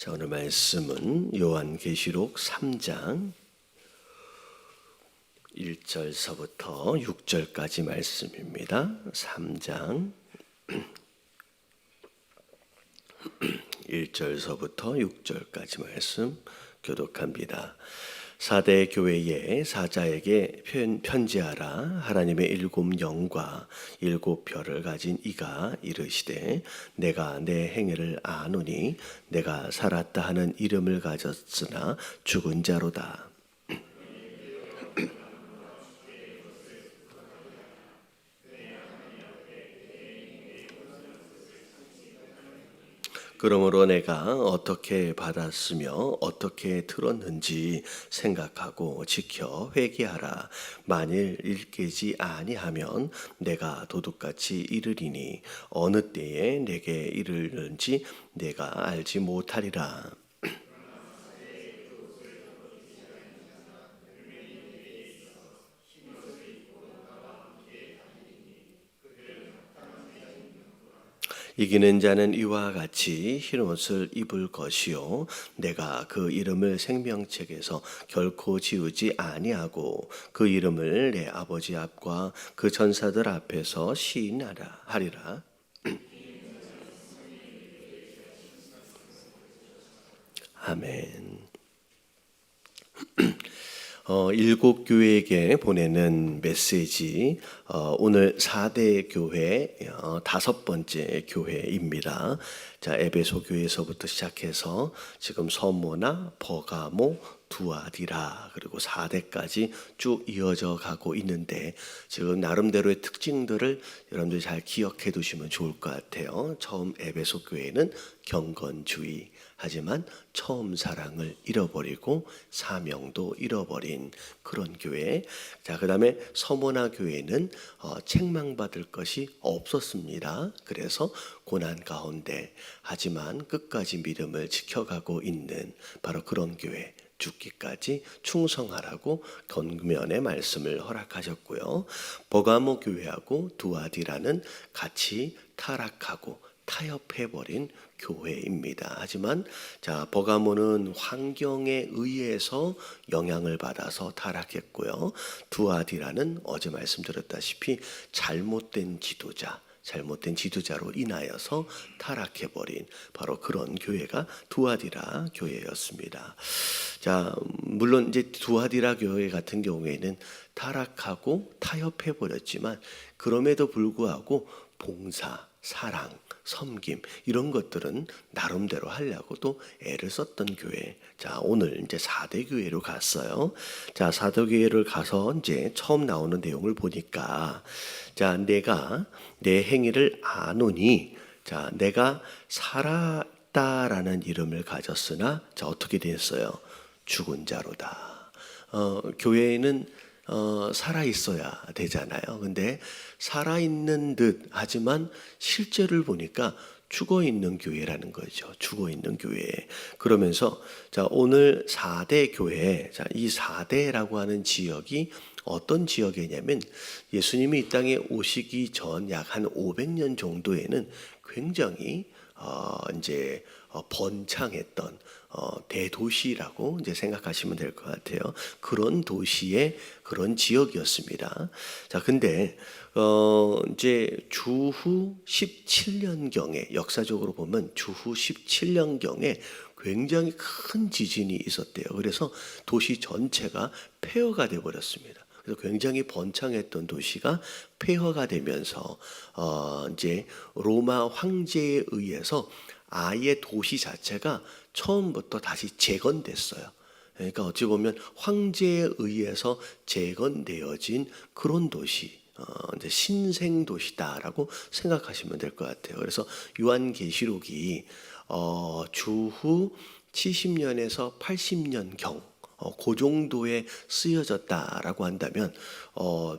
자, 오늘 말씀은 요한계시록 3장 1절서부터 6절까지 말씀입니다. 3장 1절서부터 6절까지 말씀 교독합니다. 사대 교회의 사자에게 편지하라. 하나님의 일곱 영과 일곱 별을 가진 이가 이르시되 내가 내 행위를 아노니 내가 살았다 하는 이름을 가졌으나 죽은 자로다. 그러므로 내가 어떻게 받았으며 어떻게 들었는지 생각하고 지켜 회개하라. 만일 일깨지 아니하면 내가 도둑같이 이르리니 어느 때에 내게 이르는지 내가 알지 못하리라. 이기는 자는 이와 같이 흰옷을 입을 것이요 내가 그 이름을 생명책에서 결코 지우지 아니하고 그 이름을 내 아버지 앞과 그 전사들 앞에서 시인하리라. 아멘. 일곱 교회에게 보내는 메시지, 오늘 4대 교회 다섯 번째 교회입니다. 자, 에베소 교회에서부터 시작해서 지금 서모나 버가모, 두아디라 그리고 4대까지 쭉 이어져 가고 있는데 지금 나름대로의 특징들을 여러분들이 잘 기억해 두시면 좋을 것 같아요. 처음 에베소 교회는 경건주의, 하지만 처음 사랑을 잃어버리고 사명도 잃어버린 그런 교회. 자, 그 다음에 서모나 교회는 책망받을 것이 없었습니다. 그래서 고난 가운데 하지만 끝까지 믿음을 지켜가고 있는 바로 그런 교회. 죽기까지 충성하라고 권면의 말씀을 허락하셨고요. 버가모 교회하고 두아디라는 같이 타락하고 타협해버린 교회입니다. 하지만 자, 버가모는 환경에 의해서 영향을 받아서 타락했고요. 두아디라는 어제 말씀드렸다시피 잘못된 지도자로 인하여서 타락해버린 바로 그런 교회가 두아디라 교회였습니다. 자, 물론 이제 두아디라 교회 같은 경우에는 타락하고 타협해버렸지만 그럼에도 불구하고 봉사, 사랑, 섬김 이런 것들은 나름대로 하려고 또 애를 썼던 교회. 자, 오늘 이제 4대 교회로 갔어요. 자, 4대 교회를 가서 이제 처음 나오는 내용을 보니까 자, 내가 내 행위를 아노니 자, 내가 살았다라는 이름을 가졌으나 자, 어떻게 됐어요? 죽은 자로다. 교회에는 살아 있어야 되잖아요. 근데 살아 있는 듯 하지만 실제를 보니까 죽어 있는 교회라는 거죠. 죽어 있는 교회. 그러면서 자, 오늘 4대 교회. 자, 이 4대라고 하는 지역이 어떤 지역이냐면 예수님이 이 땅에 오시기 전 약 한 500년 정도에는 굉장히 이제 번창했던 대도시라고 이제 생각하시면 될 것 같아요. 그런 도시의 그런 지역이었습니다. 자, 근데 이제 주후 17년경에 역사적으로 보면 주후 17년경에 굉장히 큰 지진이 있었대요. 그래서 도시 전체가 폐허가 돼 버렸습니다. 그래서 굉장히 번창했던 도시가 폐허가 되면서 이제 로마 황제에 의해서 아예 도시 자체가 처음부터 다시 재건됐어요. 그러니까 어찌 보면 황제에 의해서 재건되어진 그런 도시, 이제 신생 도시다라고 생각하시면 될 것 같아요. 그래서 요한계시록이 주후 70년에서 80년경 그 정도에 쓰여졌다라고 한다면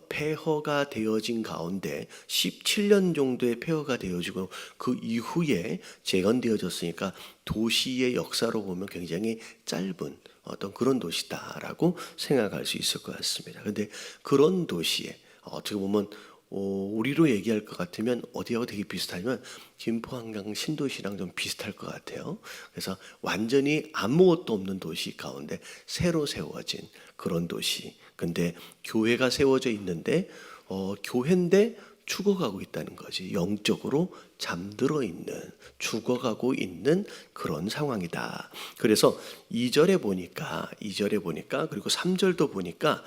폐허가 되어진 가운데 17년 정도의 폐허가 되어지고 그 이후에 재건되어졌으니까 도시의 역사로 보면 굉장히 짧은 어떤 그런 도시다라고 생각할 수 있을 것 같습니다. 그런데 그런 도시에 어떻게 보면 우리로 얘기할 것 같으면 어디하고 되게 비슷하지만 김포, 한강, 신도시랑 좀 비슷할 것 같아요. 그래서 완전히 아무것도 없는 도시 가운데 새로 세워진 그런 도시. 근데 교회가 세워져 있는데 교회인데 죽어가고 있다는 거지. 영적으로 잠들어 있는, 죽어가고 있는 그런 상황이다. 그래서 2절에 보니까 그리고 3절도 보니까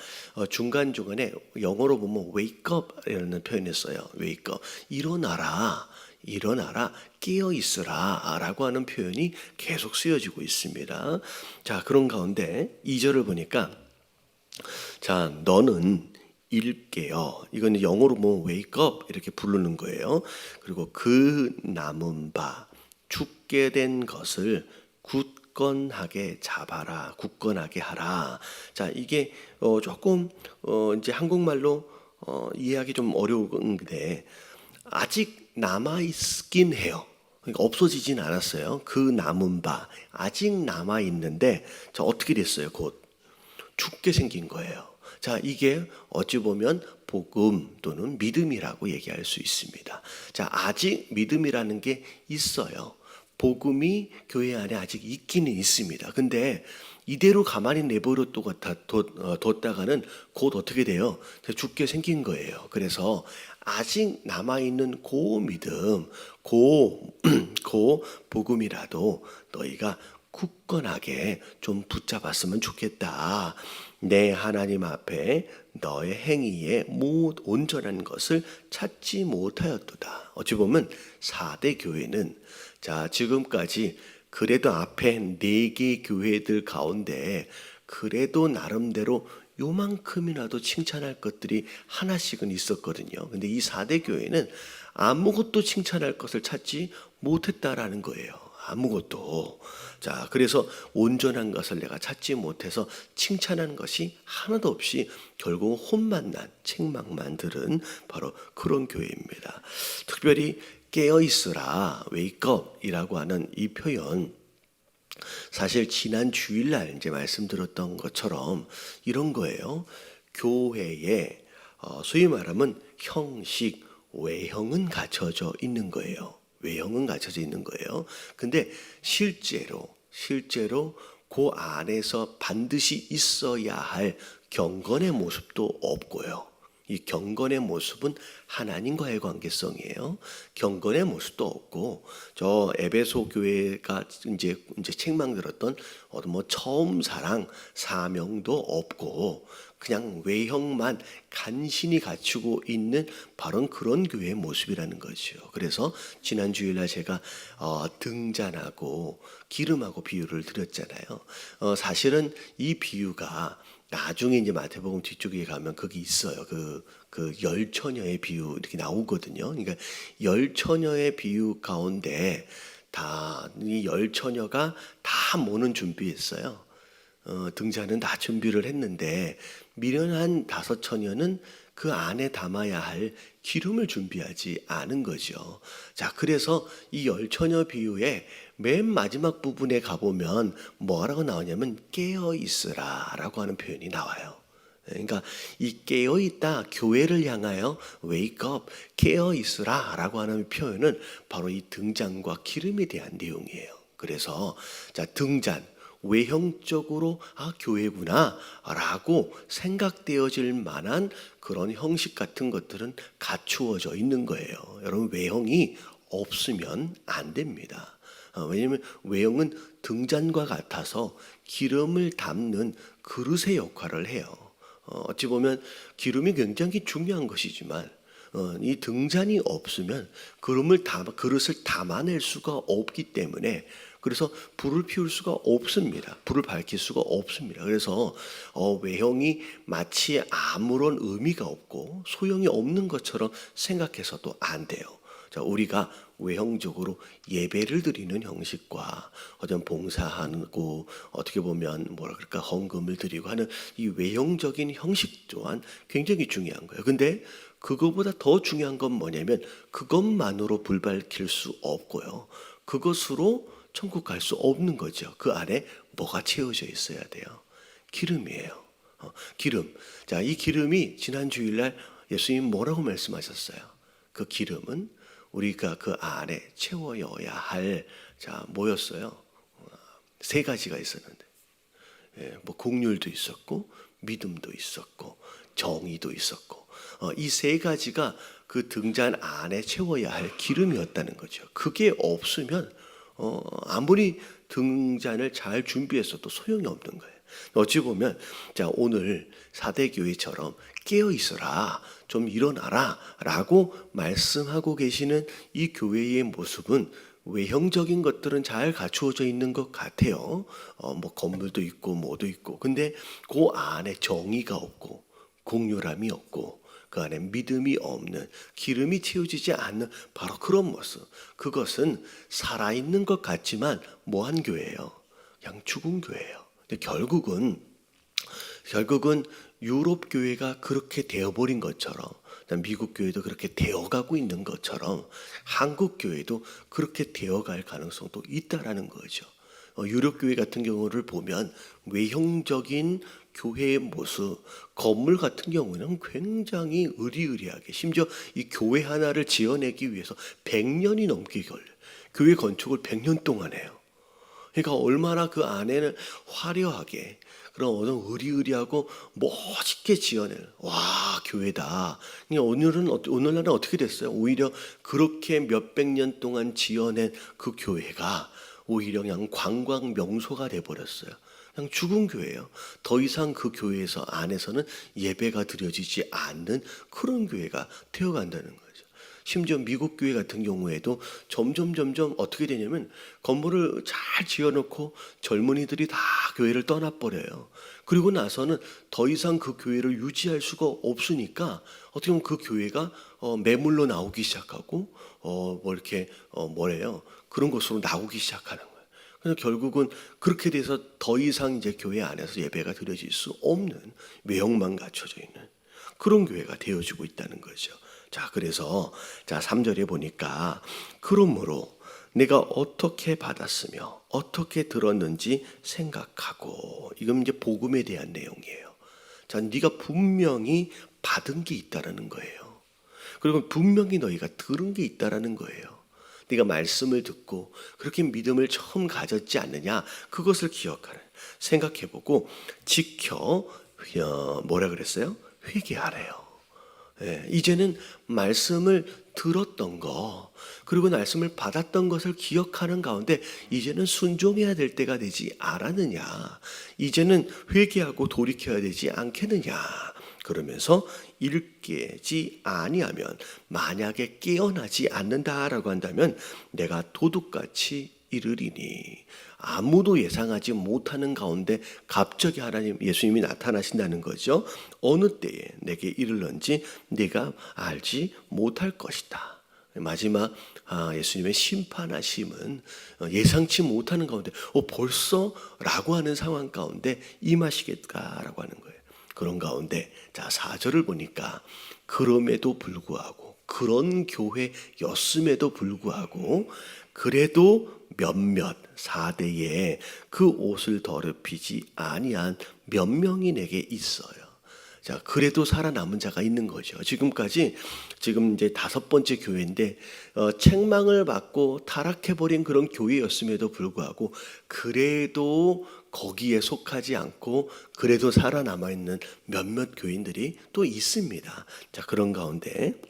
중간중간에 영어로 보면 wake up이라는 표현을 써요. wake up. 일어나라, 깨어 있으라 라고 하는 표현이 계속 쓰여지고 있습니다. 자, 그런 가운데 2절을 보니까 자, 너는 일깨어. 이건 영어로 뭐 wake up 이렇게 부르는 거예요. 그리고 그 남은 바 죽게 된 것을 굳건하게 잡아라. 굳건하게 하라. 자, 이게 조금 이제 한국말로 이해하기 좀 어려운데 아직 남아 있긴 해요. 그러니까 없어지진 않았어요. 그 남은 바 아직 남아 있는데 자, 어떻게 됐어요? 곧 죽게 생긴 거예요. 자, 이게 어찌 보면 복음 또는 믿음이라고 얘기할 수 있습니다. 자, 아직 믿음이라는 게 있어요. 복음이 교회 안에 아직 있기는 있습니다. 근데 이대로 가만히 내버려 뒀다가는 곧 어떻게 돼요? 죽게 생긴 거예요. 그래서 아직 남아있는 그 믿음, 그 복음이라도 너희가 굳건하게 좀 붙잡았으면 좋겠다. 내 하나님 앞에 너의 행위에 온전한 것을 찾지 못하였도다. 어찌 보면 4대 교회는 자, 지금까지 그래도 앞에 4개 교회들 가운데 그래도 나름대로 요만큼이라도 칭찬할 것들이 하나씩은 있었거든요. 근데 이 4대 교회는 아무것도 칭찬할 것을 찾지 못했다라는 거예요. 아무것도. 자, 그래서 온전한 것을 내가 찾지 못해서 칭찬한 것이 하나도 없이 결국 혼만 난 책망만 들은 바로 그런 교회입니다. 특별히 깨어있으라, wake up이라고 하는 이 표현, 사실 지난 주일날 이제 말씀드렸던 것처럼 이런 거예요. 교회에 소위 말하면 형식, 외형은 갖춰져 있는 거예요. 외형은 갖춰져 있는 거예요. 근데 실제로 그 안에서 반드시 있어야 할 경건의 모습도 없고요. 이 경건의 모습은 하나님과의 관계성이에요. 경건의 모습도 없고 저 에베소 교회가 이제 책망들었던 뭐 처음 사랑 사명도 없고 그냥 외형만 간신히 갖추고 있는 바로 그런 교회의 모습이라는 거죠. 그래서 지난 주일날 제가 등잔하고 기름하고 비유를 드렸잖아요. 사실은 이 비유가 나중에 이제 마태복음 뒤쪽에 가면 거기 있어요. 그 열 처녀의 비유 이렇게 나오거든요. 그러니까 열 처녀의 비유 가운데 다 이 열 처녀가 다 모는 준비했어요. 등잔은 다 준비를 했는데 미련한 5 처녀는 그 안에 담아야 할 기름을 준비하지 않은 거죠. 자, 그래서 이 열 처녀 비유의 맨 마지막 부분에 가보면 뭐라고 나오냐면 깨어 있으라 라고 하는 표현이 나와요. 그러니까 이 깨어 있다, 교회를 향하여 wake up, 깨어 있으라 라고 하는 표현은 바로 이 등잔과 기름에 대한 내용이에요. 그래서 자, 등잔 외형적으로 교회구나 라고 생각되어질 만한 그런 형식 같은 것들은 갖추어져 있는 거예요. 여러분, 외형이 없으면 안 됩니다. 왜냐하면 외형은 등잔과 같아서 기름을 담는 그릇의 역할을 해요. 어찌 보면 기름이 굉장히 중요한 것이지만 이 등잔이 없으면 그릇을 담아낼 수가 없기 때문에 그래서 불을 피울 수가 없습니다. 불을 밝힐 수가 없습니다. 그래서 외형이 마치 아무런 의미가 없고 소용이 없는 것처럼 생각해서도 안 돼요. 자, 우리가 외형적으로 예배를 드리는 형식과 어떤 봉사하고 어떻게 보면 헌금을 드리고 하는 이 외형적인 형식 또한 굉장히 중요한 거예요. 근데 그거보다 더 중요한 건 뭐냐면 그것만으로 불 밝힐 수 없고요. 그것으로 천국 갈 수 없는 거죠. 그 안에 뭐가 채워져 있어야 돼요? 기름이에요. 기름. 자, 이 기름이 지난 주일날 예수님 뭐라고 말씀하셨어요? 그 기름은 우리가 그 안에 채워야 할, 뭐였어요? 세 가지가 있었는데, 뭐 긍휼도 있었고 믿음도 있었고 정의도 있었고, 이 세 가지가 그 등잔 안에 채워야 할 기름이었다는 거죠. 그게 없으면 아무리 등잔을 잘 준비했어도 소용이 없는 거예요. 어찌 보면 오늘 사대교회처럼 깨어 있어라, 좀 일어나라 라고 말씀하고 계시는 이 교회의 모습은 외형적인 것들은 잘 갖추어져 있는 것 같아요. 뭐 건물도 있고 뭐도 있고, 근데 그 안에 정의가 없고 공률함이 없고 그 안에 믿음이 없는, 기름이 채워지지 않는 바로 그런 모습, 그것은 살아있는 것 같지만 뭐한 교회예요? 그냥 죽은 교회예요. 근데 결국은 유럽 교회가 그렇게 되어버린 것처럼, 미국 교회도 그렇게 되어가고 있는 것처럼 한국 교회도 그렇게 되어갈 가능성도 있다라는 거죠. 유럽 교회 같은 경우를 보면 외형적인 교회의 모습, 건물 같은 경우는 굉장히 으리으리하게, 심지어 이 교회 하나를 지어내기 위해서 100년이 넘게 걸려요. 교회 건축을 100년 동안 해요. 그러니까 얼마나 그 안에는 화려하게, 그런 의리의리하고 멋있게 지어내는, 와, 교회다. 오늘날은 어떻게 됐어요? 오히려 그렇게 몇백 년 동안 지어낸 그 교회가 오히려 그냥 관광 명소가 돼버렸어요. 그냥 죽은 교회예요. 더 이상 그 교회에서 안에서는 예배가 드려지지 않는 그런 교회가 되어간다는 거예요. 심지어 미국 교회 같은 경우에도 점점 어떻게 되냐면 건물을 잘 지어놓고 젊은이들이 다 교회를 떠나버려요. 그리고 나서는 더 이상 그 교회를 유지할 수가 없으니까 어떻게 보면 그 교회가 매물로 나오기 시작하고 그런 것으로 나오기 시작하는 거예요. 그래서 결국은 그렇게 돼서 더 이상 이제 교회 안에서 예배가 드려질 수 없는, 외형만 갖춰져 있는 그런 교회가 되어지고 있다는 거죠. 그래서 3절에 보니까 그러므로 내가 어떻게 받았으며 어떻게 들었는지 생각하고, 이건 이제 복음에 대한 내용이에요. 네가 분명히 받은 게 있다라는 거예요. 그리고 분명히 너희가 들은 게 있다라는 거예요. 네가 말씀을 듣고 그렇게 믿음을 처음 가졌지 않느냐, 그것을 기억하라. 생각해보고 지켜, 뭐라 그랬어요? 회개하래요. 이제는 말씀을 들었던 거, 그리고 말씀을 받았던 것을 기억하는 가운데 이제는 순종해야 될 때가 되지 않았느냐, 이제는 회개하고 돌이켜야 되지 않겠느냐. 그러면서 일깨지 아니하면, 만약에 깨어나지 않는다라고 한다면 내가 도둑같이 이르리니, 아무도 예상하지 못하는 가운데 갑자기 예수님이 나타나신다는 거죠. 어느 때에 내게 이르는지 네가 알지 못할 것이다. 마지막 예수님의 심판하심은 예상치 못하는 가운데 벌써? 라고 하는 상황 가운데 임하시겠다라고 하는 거예요. 그런 가운데 4절을 보니까 그럼에도 불구하고, 그런 교회였음에도 불구하고 그래도 몇몇 사대에 그 옷을 더럽히지 아니한 몇 명이 내게 있어요. 그래도 살아남은 자가 있는 거죠. 지금 이제 5번째 교회인데 책망을 받고 타락해버린 그런 교회였음에도 불구하고 그래도 거기에 속하지 않고 그래도 살아남아 있는 몇몇 교인들이 또 있습니다. 그런 가운데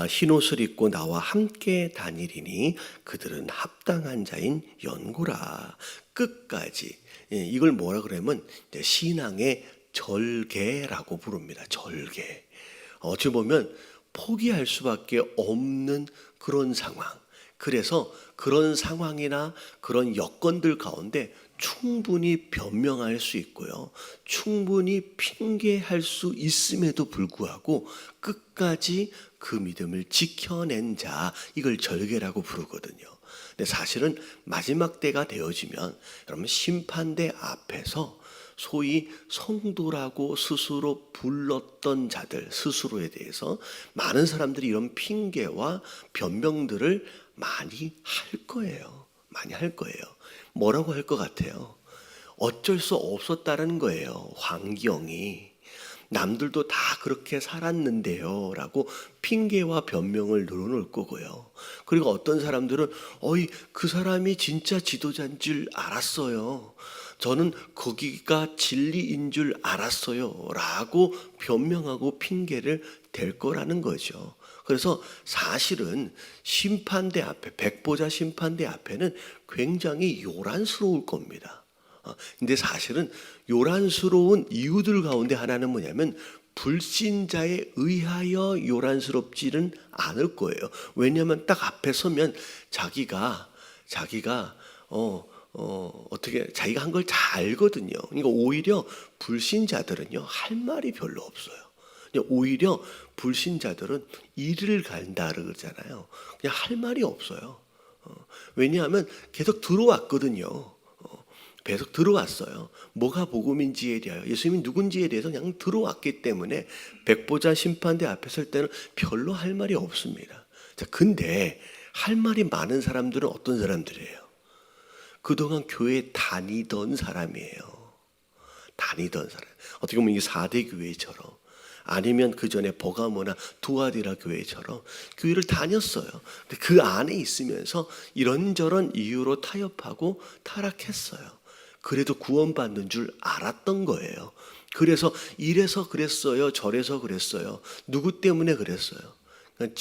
흰옷을 입고 나와 함께 다니리니 그들은 합당한 자인 연고라. 끝까지. 이걸 뭐라 그러면 신앙의 절개라고 부릅니다. 절개. 어찌 보면 포기할 수밖에 없는 그런 상황. 그래서 그런 상황이나 그런 여건들 가운데 충분히 변명할 수 있고요, 충분히 핑계할 수 있음에도 불구하고 끝까지 그 믿음을 지켜낸 자, 이걸 절개라고 부르거든요. 근데 사실은 마지막 때가 되어지면 여러분, 심판대 앞에서 소위 성도라고 스스로 불렀던 자들 스스로에 대해서 많은 사람들이 이런 핑계와 변명들을 많이 할 거예요. 많이 할 거예요. 뭐라고 할 것 같아요? 어쩔 수 없었다는 거예요. 환경이. 남들도 다 그렇게 살았는데요 라고 핑계와 변명을 늘어놓을 거고요. 그리고 어떤 사람들은 그 사람이 진짜 지도자인 줄 알았어요. 저는 거기가 진리인 줄 알았어요 라고 변명하고 핑계를 댈 거라는 거죠. 그래서 사실은 심판대 앞에, 백보자 심판대 앞에는 굉장히 요란스러울 겁니다. 근데 사실은 요란스러운 이유들 가운데 하나는 뭐냐면 불신자에 의하여 요란스럽지는 않을 거예요. 왜냐하면 딱 앞에 서면 자기가 어떻게 자기가 한 걸 잘 알거든요. 그러니까 오히려 불신자들은요 할 말이 별로 없어요. 오히려 불신자들은 이를 간다 그러잖아요. 그냥 할 말이 없어요. 왜냐하면 계속 들어왔거든요. 계속 들어왔어요. 뭐가 복음인지에 대하여, 예수님이 누군지에 대해서 그냥 들어왔기 때문에 백보자 심판대 앞에 설 때는 별로 할 말이 없습니다. 자, 근데 할 말이 많은 사람들은 어떤 사람들이에요? 그동안 교회에 다니던 사람이에요. 다니던 사람. 어떻게 보면 이 4대 교회처럼, 아니면 그 전에 버가모나 두아디라 교회처럼 교회를 다녔어요. 근데 그 안에 있으면서 이런저런 이유로 타협하고 타락했어요. 그래도 구원받는 줄 알았던 거예요. 그래서 이래서 그랬어요, 저래서 그랬어요, 누구 때문에 그랬어요. 그러니까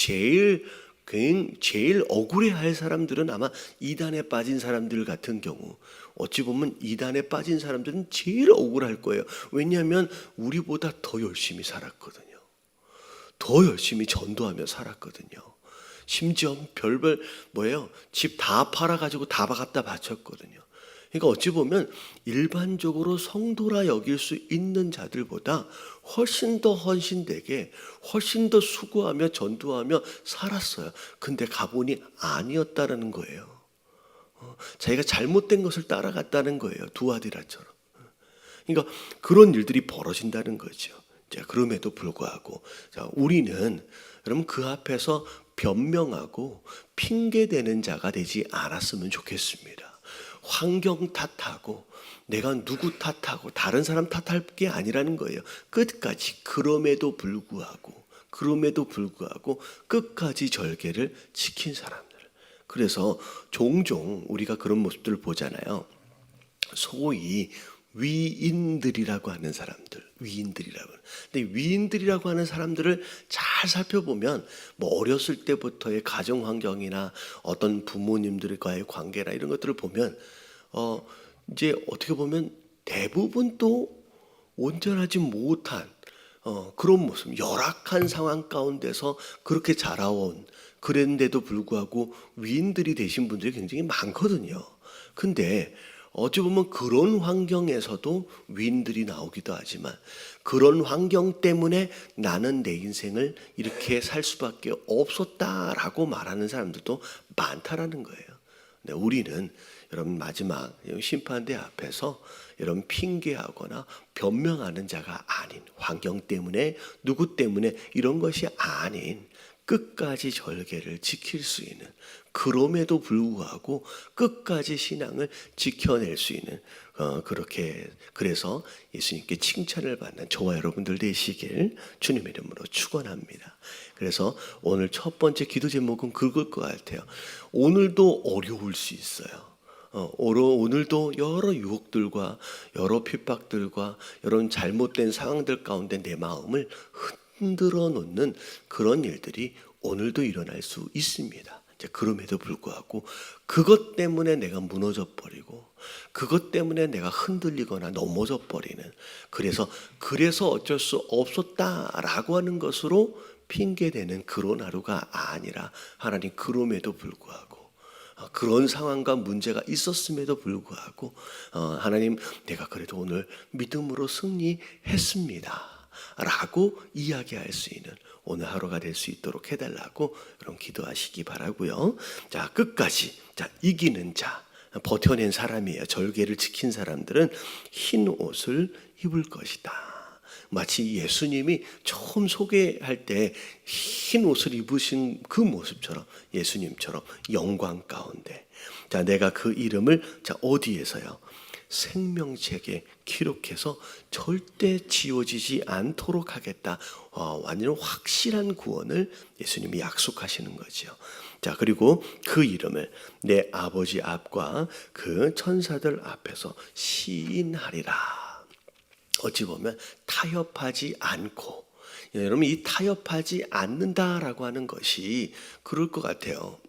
제일 억울해할 사람들은 아마 이단에 빠진 사람들 같은 경우, 어찌 보면 이단에 빠진 사람들은 제일 억울할 거예요. 왜냐하면 우리보다 더 열심히 살았거든요. 더 열심히 전도하며 살았거든요. 심지어 별별 집 다 팔아가지고 다 갖다 바쳤거든요. 그러니까 어찌 보면 일반적으로 성도라 여길 수 있는 자들보다 훨씬 더 헌신되게, 훨씬 더 수고하며 전도하며 살았어요. 근데 가보니 아니었다는 거예요. 자기가 잘못된 것을 따라갔다는 거예요. 두아디라처럼. 그러니까 그런 일들이 벌어진다는 거죠. 자, 그럼에도 불구하고 우리는 여러분 그 앞에서 변명하고 핑계대는 자가 되지 않았으면 좋겠습니다. 환경 탓하고 내가 누구 탓하고 다른 사람 탓할 게 아니라는 거예요. 끝까지 그럼에도 불구하고 끝까지 절개를 지킨 사람들. 그래서 종종 우리가 그런 모습들을 보잖아요. 소위 위인들이라고 하는 사람들, 근데 위인들이라고 하는 사람들을 잘 살펴보면 어렸을 때부터의 가정 환경이나 어떤 부모님들과의 관계나 이런 것들을 보면 이제 어떻게 보면 대부분 또 온전하지 못한 그런 모습, 열악한 상황 가운데서 그렇게 자라온, 그랬는데도 불구하고 위인들이 되신 분들이 굉장히 많거든요. 근데 어찌 보면 그런 환경에서도 위인들이 나오기도 하지만 그런 환경 때문에 나는 내 인생을 이렇게 살 수밖에 없었다라고 말하는 사람들도 많다라는 거예요. 근데 우리는 여러분 마지막 심판대 앞에서 여러분 핑계하거나 변명하는 자가 아닌, 환경 때문에 누구 때문에 이런 것이 아닌 끝까지 절개를 지킬 수 있는, 그럼에도 불구하고 끝까지 신앙을 지켜낼 수 있는 그렇게, 그래서 예수님께 칭찬을 받는 저와 여러분들 되시길 주님의 이름으로 축원합니다. 그래서 오늘 첫 번째 기도 제목은 그걸 것 같아요. 오늘도 어려울 수 있어요. 오늘도 여러 유혹들과 여러 핍박들과 여러 잘못된 상황들 가운데 내 마음을 흔들어 놓는 그런 일들이 오늘도 일어날 수 있습니다. 그럼에도 불구하고 그것 때문에 내가 무너져 버리고 그것 때문에 내가 흔들리거나 넘어져 버리는, 그래서 어쩔 수 없었다라고 하는 것으로 핑계대는 그런 하루가 아니라, 하나님 그럼에도 불구하고 그런 상황과 문제가 있었음에도 불구하고 하나님 내가 그래도 오늘 믿음으로 승리했습니다 라고 이야기할 수 있는 오늘 하루가 될 수 있도록 해달라고 여러분 기도하시기 바라고요. 자, 끝까지 이기는 자, 버텨낸 사람이에요. 절개를 지킨 사람들은 흰 옷을 입을 것이다. 마치 예수님이 처음 소개할 때 흰 옷을 입으신 그 모습처럼, 예수님처럼 영광 가운데. 자, 내가 그 이름을 어디에서요? 생명책에 기록해서 절대 지워지지 않도록 하겠다. 완전 확실한 구원을 예수님이 약속하시는 거죠. 자, 그리고 그 이름을 내 아버지 앞과 그 천사들 앞에서 시인하리라. 어찌 보면 타협하지 않고, 여러분 이 타협하지 않는다라고 하는 것이 그럴 것 같아요.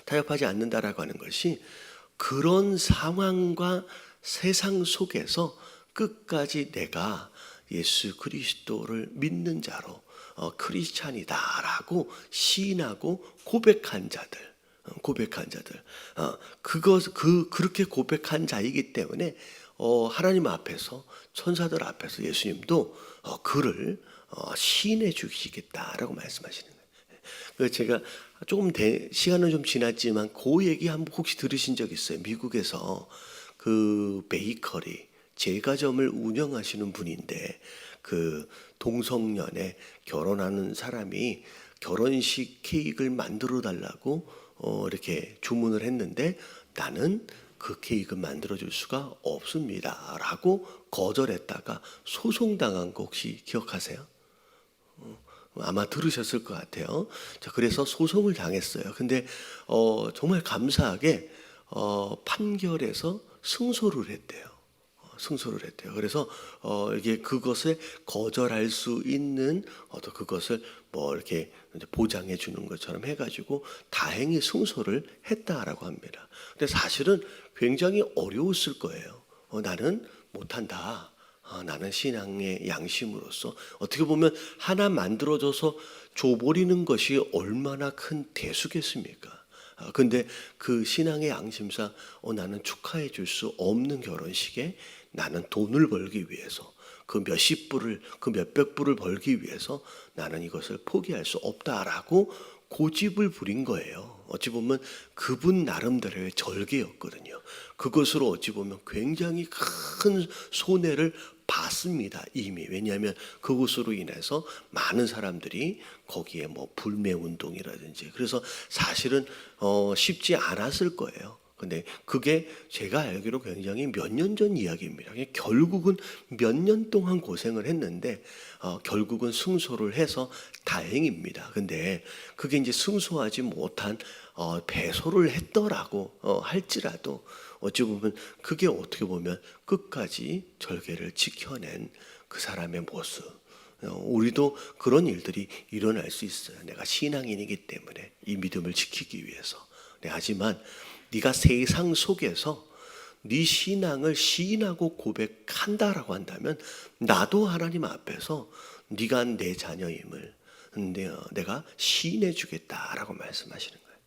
타협하지 않는다라고 하는 것이 그런 상황과 세상 속에서 끝까지 내가 예수 그리스도를 믿는 자로 크리스찬이다라고 시인하고 고백한 자들, 그렇게 고백한 자이기 때문에 하나님 앞에서 천사들 앞에서 예수님도 그를 시인해 주시겠다라고 말씀하시는 거예요. 그래서 제가 조금 시간은 좀 지났지만 그 얘기 한번 혹시 들으신 적 있어요? 미국에서 그 베이커리 제과점을 운영하시는 분인데 그 동성연애 결혼하는 사람이 결혼식 케이크를 만들어 달라고 이렇게 주문을 했는데 나는 그 케이크 만들어 줄 수가 없습니다 라고 거절했다가 소송당한 거 혹시 기억하세요? 아마 들으셨을 것 같아요. 자, 그래서 소송을 당했어요. 근데 정말 감사하게 판결에서 승소를 했대요. 그래서 이게 그것에 거절할 수 있는 그것을 뭐 이렇게 보장해 주는 것처럼 해가지고 다행히 승소를 했다라고 합니다. 근데 사실은 굉장히 어려웠을 거예요. 나는 못한다. 나는 신앙의 양심으로서 어떻게 보면 하나 만들어줘서 줘버리는 것이 얼마나 큰 대수겠습니까? 근데 그 신앙의 양심상 나는 축하해 줄 수 없는 결혼식에 나는 돈을 벌기 위해서 그 몇십 불을 그 몇백 불을 벌기 위해서 나는 이것을 포기할 수 없다라고 고집을 부린 거예요. 어찌 보면 그분 나름대로의 절개였거든요. 그것으로 어찌 보면 굉장히 큰 손해를 봤습니다. 이미. 왜냐하면 그것으로 인해서 많은 사람들이 거기에 뭐 불매운동이라든지 그래서 사실은 쉽지 않았을 거예요. 근데 그게 제가 알기로 굉장히 몇 년 전 이야기입니다. 결국은 몇 년 동안 고생을 했는데 결국은 승소를 해서 다행입니다. 근데 그게 이제 승소하지 못한 배소를 했더라고 할지라도 어찌 보면 그게 어떻게 보면 끝까지 절개를 지켜낸 그 사람의 모습. 우리도 그런 일들이 일어날 수 있어요. 내가 신앙인이기 때문에 이 믿음을 지키기 위해서. 네, 하지만 네가 세상 속에서 네 신앙을 시인하고 고백한다라고 한다면 나도 하나님 앞에서 네가 내 자녀임을 내가 시인해 주겠다라고 말씀하시는 거예요.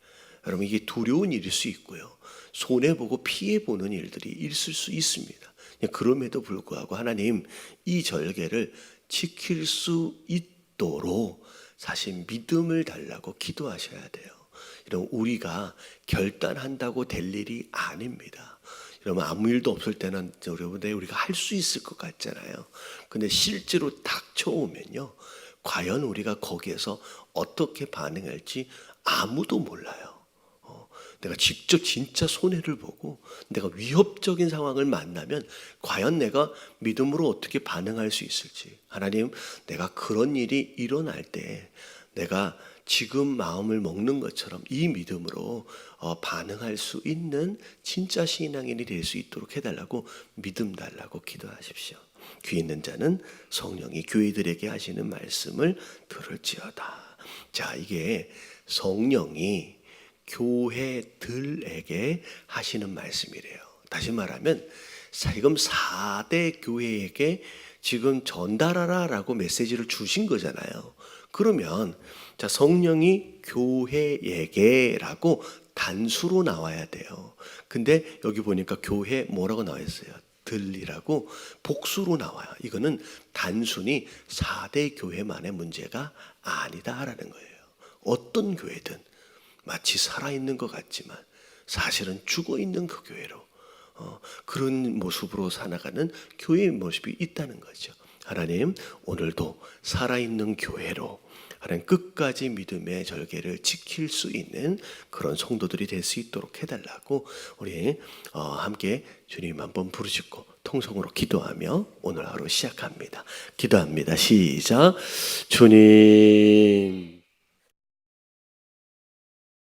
여러분 이게 두려운 일일 수 있고요. 손해보고 피해보는 일들이 있을 수 있습니다. 그럼에도 불구하고 하나님 이 절개를 지킬 수 있도록 사실 믿음을 달라고 기도하셔야 돼요. 이런 우리가 결단한다고 될 일이 아닙니다. 여러분 아무 일도 없을 때는 여러분들 우리가 할 수 있을 것 같잖아요. 근데 실제로 닥쳐오면요, 과연 우리가 거기에서 어떻게 반응할지 아무도 몰라요. 내가 직접 진짜 손해를 보고 내가 위협적인 상황을 만나면 과연 내가 믿음으로 어떻게 반응할 수 있을지. 하나님, 내가 그런 일이 일어날 때 내가 지금 마음을 먹는 것처럼 이 믿음으로 반응할 수 있는 진짜 신앙인이 될 수 있도록 해달라고 믿음 달라고 기도하십시오. 귀 있는 자는 성령이 교회들에게 하시는 말씀을 들을지어다. 자, 이게 성령이 교회들에게 하시는 말씀이래요. 다시 말하면 지금 4대 교회에게 지금 전달하라라고 메시지를 주신 거잖아요. 그러면 자, 성령이 교회에게라고 단수로 나와야 돼요. 근데 여기 보니까 교회 뭐라고 나와 있어요? 들리라고 복수로 나와요. 이거는 단순히 4대 교회만의 문제가 아니다라는 거예요. 어떤 교회든 마치 살아있는 것 같지만 사실은 죽어있는 그 교회로 그런 모습으로 살아가는 교회의 모습이 있다는 거죠. 하나님, 오늘도 살아있는 교회로 하나님 끝까지 믿음의 절개를 지킬 수 있는 그런 성도들이 될 수 있도록 해달라고 우리 함께 주님 한번 부르짖고 통성으로 기도하며 오늘 하루 시작합니다. 기도합니다. 시작. 주님